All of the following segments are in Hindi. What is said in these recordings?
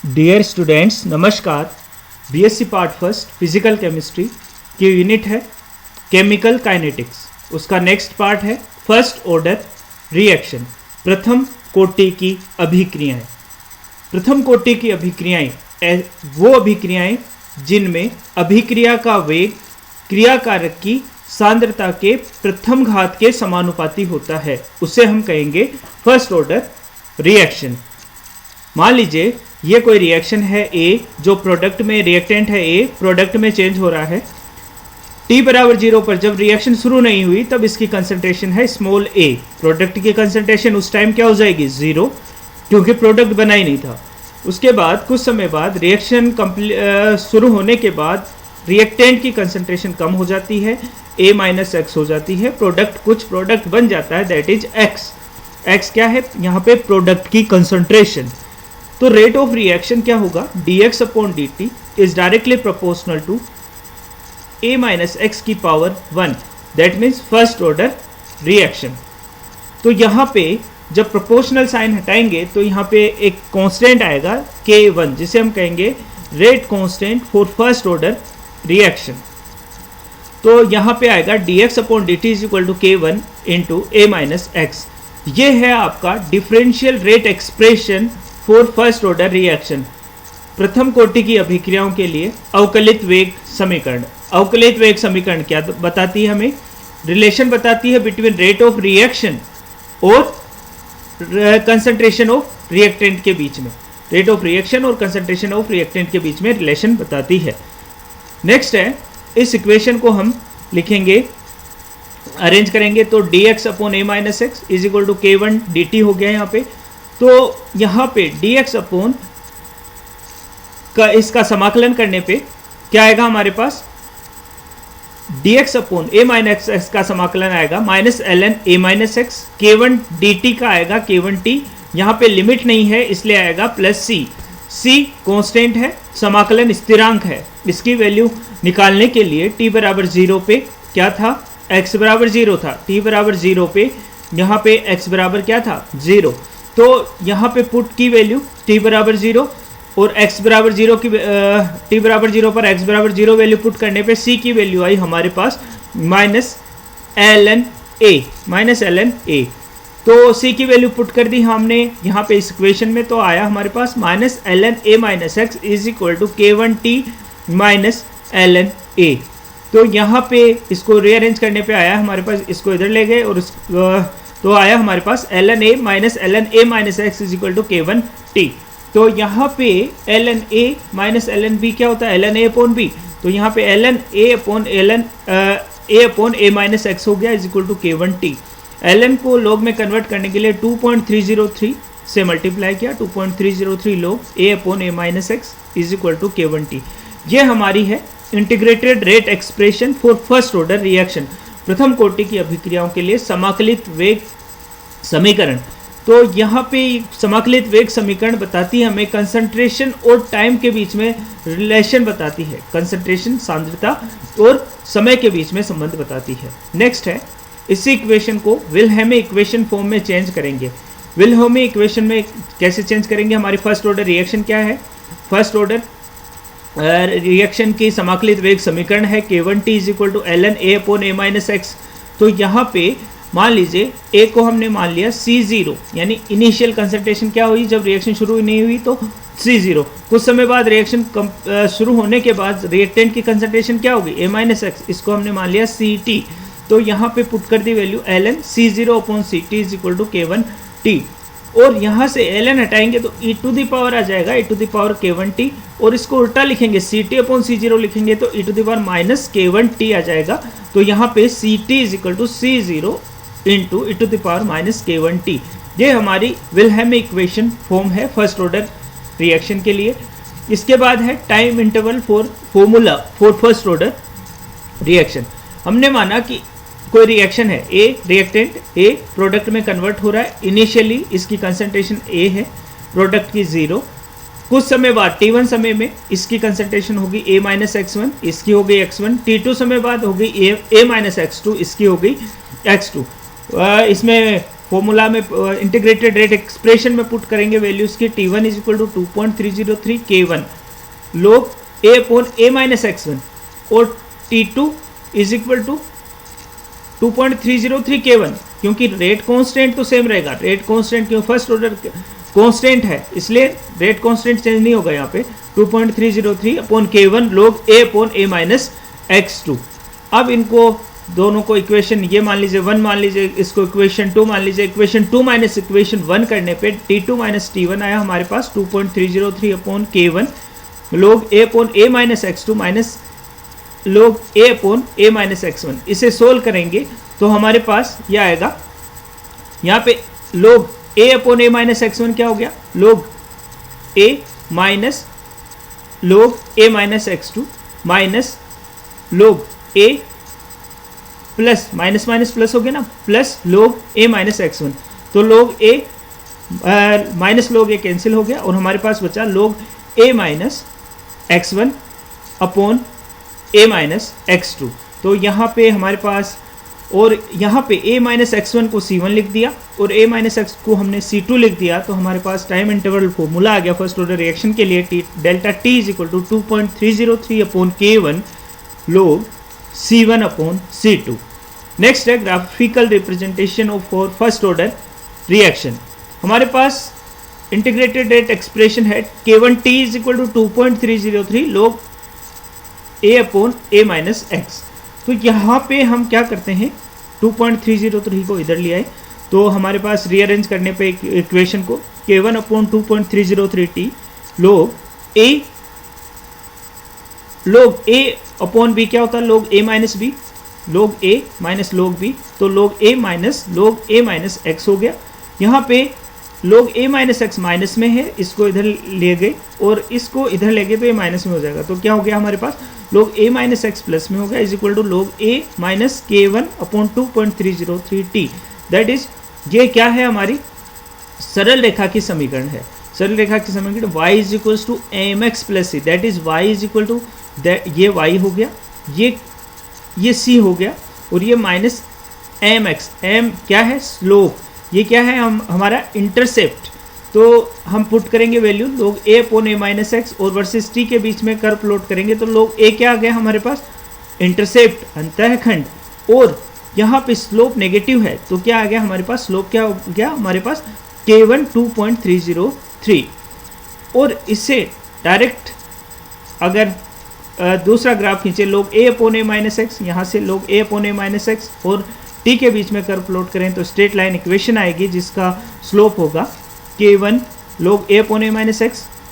डियर स्टूडेंट्स नमस्कार। BSc part first physical chemistry की यूनिट है केमिकल काइनेटिक्स। उसका नेक्स्ट पार्ट है फर्स्ट ऑर्डर रिएक्शन, प्रथम कोटि की अभिक्रियाएं। प्रथम कोटि की अभिक्रियाएं वो अभिक्रियाएं जिनमें अभिक्रिया का वेग क्रियाकारक की सांद्रता के प्रथम घात के समानुपाती होता है, उसे हम कहेंगे फर्स्ट ऑर्डर रिएक्शन। मान लीजिए ये कोई रिएक्शन है ए, जो प्रोडक्ट में रिएक्टेंट है ए, प्रोडक्ट में चेंज हो रहा है। T बराबर 0 पर जब रिएक्शन शुरू नहीं हुई तब इसकी कंसंट्रेशन है स्मॉल a। प्रोडक्ट की कंसंट्रेशन उस टाइम क्या हो जाएगी 0, क्योंकि प्रोडक्ट बना ही नहीं था। उसके बाद कुछ समय बाद रिएक्शन शुरू होने के बाद रिएक्टेंट की कंसंट्रेशन कम हो जाती है, a माइनस एक्स हो जाती है, कुछ प्रोडक्ट बन जाता है, दैट इज x। x क्या है यहाँ पे? प्रोडक्ट की कंसंट्रेशन। तो रेट ऑफ रिएक्शन क्या होगा? dx upon dt is directly proportional to a minus x की power 1, that means first order reaction. तो यहाँ पे जब प्रोपोर्शनल साइन हटाएंगे तो यहाँ पे एक कांस्टेंट आएगा k1, जिसे हम कहेंगे rate constant for first order reaction. तो यहाँ पे आएगा dx upon dt is equal to k1 into a minus x. ये है आपका differential rate expression for first order reaction, प्रथम कोटि की अभिक्रियाओं के लिए अवकलित वेग समीकरण। अवकलित वेग समीकरण क्या बताती है? हमें रिलेशन बताती है बिटवीन रेट ऑफ रिएक्शन और कंसंट्रेशन ऑफ रिएक्टेंट के बीच में। रेट ऑफ रिएक्शन और कंसंट्रेशन ऑफ रिएक्टेंट के बीच में रिलेशन बताती है। नेक्स्ट है, इस इक्वेशन को हम लिखेंगे, अरेंज करेंगे तो dx upon a minus x is equal to k1 dt हो गया यहाँ पे। तो यहाँ पे dx अपॉन का इसका समाकलन करने पे क्या आएगा हमारे पास? dx upon a minus x का समाकलन आएगा minus ln a minus x, k1 dt का आएगा k1t, यहाँ पे लिमिट नहीं है इसलिए आएगा प्लस c। c कांस्टेंट है, समाकलन स्थिरांक है। इसकी वैल्यू निकालने के लिए t बराबर 0 पे क्या था? x बराबर 0 था। t बराबर 0 पे यहाँ पे x बराबर क्या था? 0। तो यहाँ पे पुट की वैल्यू t बराबर 0 और x बराबर 0 की t बराबर 0 पर x बराबर 0 वैल्यू पुट करने पे c की वैल्यू आई हमारे पास माइनस ln a। तो c की वैल्यू पुट कर दी हमने यहाँ पे इस इक्वेशन में, तो आया हमारे पास minus ln a minus x is equal to k1t minus ln a। तो यहाँ पे इसको रीअरेंज करने पे आया हमारे पास, इसको इधर ले गए और तो आया हमारे पास ln a minus ln a minus x is equal to k1t। तो यहाँ पे ln a minus ln b क्या होता है? ln a upon b। तो यहाँ पे ln a upon a minus x हो गया is equal to k1t। ln को लॉग में कन्वर्ट करने के लिए 2.303 से मल्टीप्लाई किया, 2.303 log a upon a minus x is equal to k1t। ये हमारी है integrated rate expression for first order reaction, प्रथम कोटि की अभिक्रियाओं के लिए समाकलित वेग समीकरण। तो यहाँ पे समाकलित वेग समीकरण बताती है हमें कंसंट्रेशन और टाइम के बीच में रिलेशन बताती है, कंसंट्रेशन सांद्रता और समय के बीच में संबंध बताती है। नेक्स्ट है, इसी इक्वेशन को विल्हेमी इक्वेशन फॉर्म में चेंज करेंगे। विल्हेमी इक्वेशन में कैसे चेंज करेंगे? हमारी फर्स्ट ऑर्डर रिएक्शन क्या है? फर्स्ट ऑर्डर रिएक्शन की समाकलित वेग समीकरण है k1t is equal to ln a upon a minus x. तो यहाँ पे मान लीजिए a को हमने मान लिया C0, यानी इनिशियल कंसंट्रेशन क्या हुई जब रिएक्शन शुरू नहीं हुई तो C0। कुछ समय बाद रिएक्शन शुरू होने के बाद रिएक्टेंट की कंसंट्रेशन क्या होगी? a माइनस एक्स, इसको हमने मान लिया Ct। तो यहाँ पे पुट कर दी value ln C0 upon Ct is equal to k1t, और यहाँ से ln हटाएंगे तो e टू द पावर आ जाएगा, e to the power k1t, और इसको उल्टा लिखेंगे Ct अपॉन C0 लिखेंगे तो e to the power minus k1t आ जाएगा। तो यहाँ पे Ct is equal to C0 into e to the power minus k1t। ये हमारी विल्हेमी इक्वेशन फॉर्म है फर्स्ट ऑर्डर रिएक्शन के लिए। इसके बाद है time interval formula for first order reaction. हमने माना कि कोई रिएक्शन है, ए रिएक्टेंट ए प्रोडक्ट में कन्वर्ट हो रहा है, इनिशियली इसकी कंसंट्रेशन ए है, प्रोडक्ट की 0। कुछ समय बाद t1 समय में इसकी कंसंट्रेशन होगी a माइनस x1, इसकी हो गई x1। t2 समय बाद हो गई a माइनस x2, इसकी हो गई x2। इसमें फॉर्मूला में इंटीग्रेटेड रेट एक्सप्रेशन में पुट करेंगे वैल्यूज की T1 is equal to 2.303 K1 log A upon A minus x1 और T2 is equal to 2.303 K1, क्योंकि रेट कांस्टेंट तो सेम रहेगा, रेट कांस्टेंट क्यों फर्स्ट ऑर्डर कांस्टेंट है इसलिए रेट कांस्टेंट चेंज नहीं होगा यहाँ पे 2.303 upon K1 log A upon A minus x2। अब इनको दोनों को इक्वेशन ये मान लीजिए 1 मान लीजिए, इसको इक्वेशन 2 मान लीजिए, इक्वेशन 2 माइनस इक्वेशन 1 करने पे T2 माइनस T1 आया हमारे पास 2.303 upon K1 log A upon A minus x2 minus log A upon A minus x1। इसे सोल्व करेंगे तो हमारे पास यह आएगा, यहाँ पे log A upon A minus x1 क्या हो गया, log A minus log A minus x2 minus log A plus minus minus plus हो गया ना, plus log A minus x1। तो log A minus log A cancel हो गया और हमारे पास बचा log A minus x1 upon A minus x2। तो यहाँ पे हमारे पास, और यहाँ पे A माइनस x1 को C1 लिख दिया और A माइनस x को हमने C2 लिख दिया, तो हमारे पास टाइम इंटरवल फॉर्मूला आ गया फर्स्ट ऑर्डर रिएक्शन के लिए delta T is equal to 2.303 upon K1 log C1 upon C2। Next है graphical representation of for first order reaction. हमारे पास इंटीग्रेटेड रेट एक्सप्रेशन है K1T is equal to 2.303 log A upon A minus x। तो यहाँ पे हम क्या करते हैं, 2.303 को इधर ले आए तो हमारे पास रीअरेंज करने पे इक्वेशन को K1 upon 2.303T log A upon B क्या होता है, log A minus B, log A minus log B, तो log A minus log A minus x हो गया। यहाँ पे log A minus x minus में है, इसको इधर ले गए और इसको इधर ले गए तो ये माइनस में हो जाएगा, तो क्या हो गया हमारे पास log A minus x plus में हो गया is equal to log A minus K1 upon 2.303T। That is, ये क्या है, हमारी सरल रेखा की समीकरण है। सरल रेखा की समीकरण y is equal to mx plus c, that is y is equal to, ये y हो गया, ये c हो गया और ये माइनस mx, m क्या है, स्लोप, ये क्या है, हमारा इंटरसेप्ट। तो हम पुट करेंगे value log A upon A minus x और वर्सेस t के बीच में कर्व प्लॉट करेंगे तो log A क्या आ गया हमारे पास, इंटरसेप्ट, अंतःखंड, और यहाँ पे स्लोप नेगेटिव है तो क्या आ गया हमारे पास, स्लोप क्या हो गया हमारे पास K1 2.303। और इससे डायरेक्ट अगर दूसरा ग्राफ खींचे log A upon A minus x, यहाँ से log A upon A minus x और t के बीच में कर्व प्लॉट करें तो स्ट्रेट लाइन इक्वेशन आएगी जिसका स्लोप होगा K1 log A upon A minus x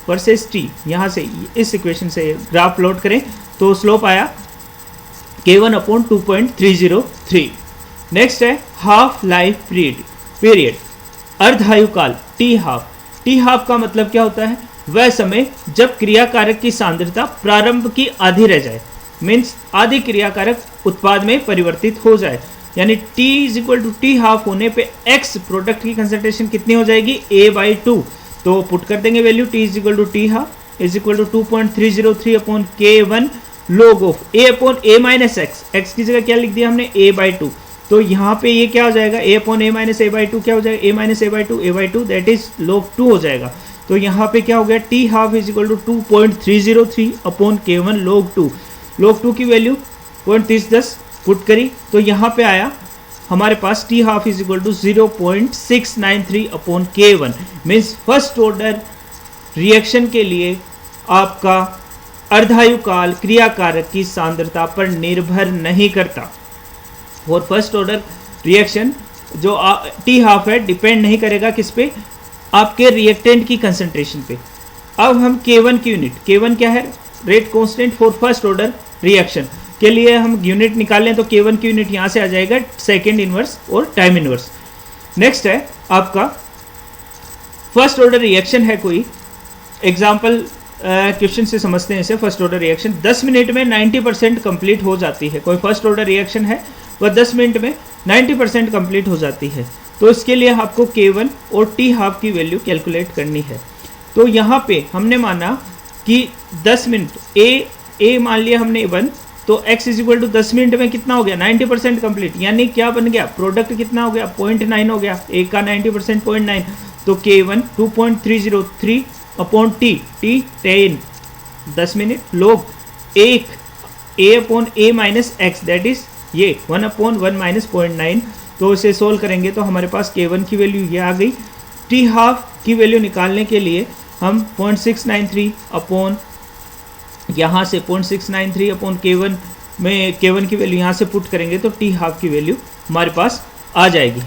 versus t। यहाँ से इस इक्वेशन से ग्राफ प्लॉट करें तो स्लोप आया K1 अपॉन 2.303। नेक्स्ट है हाफ लाइफ पीरियड, अर्धायुकाल टी हाफ का मतलब क्या होता है, वह समय जब क्रियाकारक की सांद्रता प्रारंभ की आधी रह जाए, मीन्स आधी क्रियाकारक उत्पाद में परिवर्तित हो जाए, यानी T is equal to T half होने पे X प्रोडक्ट की कंसंट्रेशन कितनी हो जाएगी, A/2। तो पुट कर देंगे value T is equal to T half is equal to 2.303 upon K1 log of A upon A minus x की जगह क्या लिख दिया हमने, A/2। तो यहाँ पे ये क्या हो जाएगा, A upon A minus A/2 क्या हो जाएगा, A minus A/2 that is log 2 हो जाएगा। तो यहाँ पे क्या हो गया, T half is equal to 2.303 upon K1 log 2 की वैल्यू 0.30 पुट करी तो यहाँ पे आया हमारे पास T half is equal to 0.693 upon K1। Means first order reaction के लिए आपका अर्धायुकाल क्रियाकारक की सांद्रता पर निर्भर नहीं करता, और फर्स्ट ऑर्डर रिएक्शन जो टी हाफ है डिपेंड नहीं करेगा किस पे, आपके रिएक्टेंट की कंसंट्रेशन पे। अब हम K1 की यूनिट, K1 क्या है, rate constant for first order reaction के लिए हम यूनिट निकालें तो K1 की यूनिट यहाँ से आ जाएगा सेकेंड इनवर्स और टाइम इनवर्स। नेक्स्ट है आपका फर्स्ट ऑर्डर रिएक्शन है, कोई एग्जाम्पल क्वेश्चन से समझते हैं इसे। फर्स्ट ऑर्डर रिएक्शन 10 मिनट में 90% कंप्लीट हो जाती है, कोई फर्स्ट ऑर्डर रिएक्शन है वह 10 मिनट में 90% कंप्लीट हो जाती है, तो इसके लिए आपको K1 और टी हाफ की वैल्यू कैलकुलेट करनी है। तो यहाँ पे हमने माना कि 10 मिनट A मान लिया हमने 1 तो x is equal to 10 minute में कितना हो गया 90% कंप्लीट, यानी क्या बन गया प्रोडक्ट कितना हो गया 0.9 हो गया, एक का 90% 0.9, तो K1 2.303 अपॉन टी 10 10 मिनट लोग एक a upon a minus x that is ये 1 अपॉन 1 माइनस 0.9, तो इसे सोल्व करेंगे तो हमारे पास K1 की वैल्यू ये आ गई। टी हाफ की वैल्यू निकालने के लिए हम 0.693 अपॉन यहाँ से 0.693 अपॉन K1 में K1 की वैल्यू यहाँ से पुट करेंगे तो टी हाफ की वैल्यू हमारे पास आ जाएगी।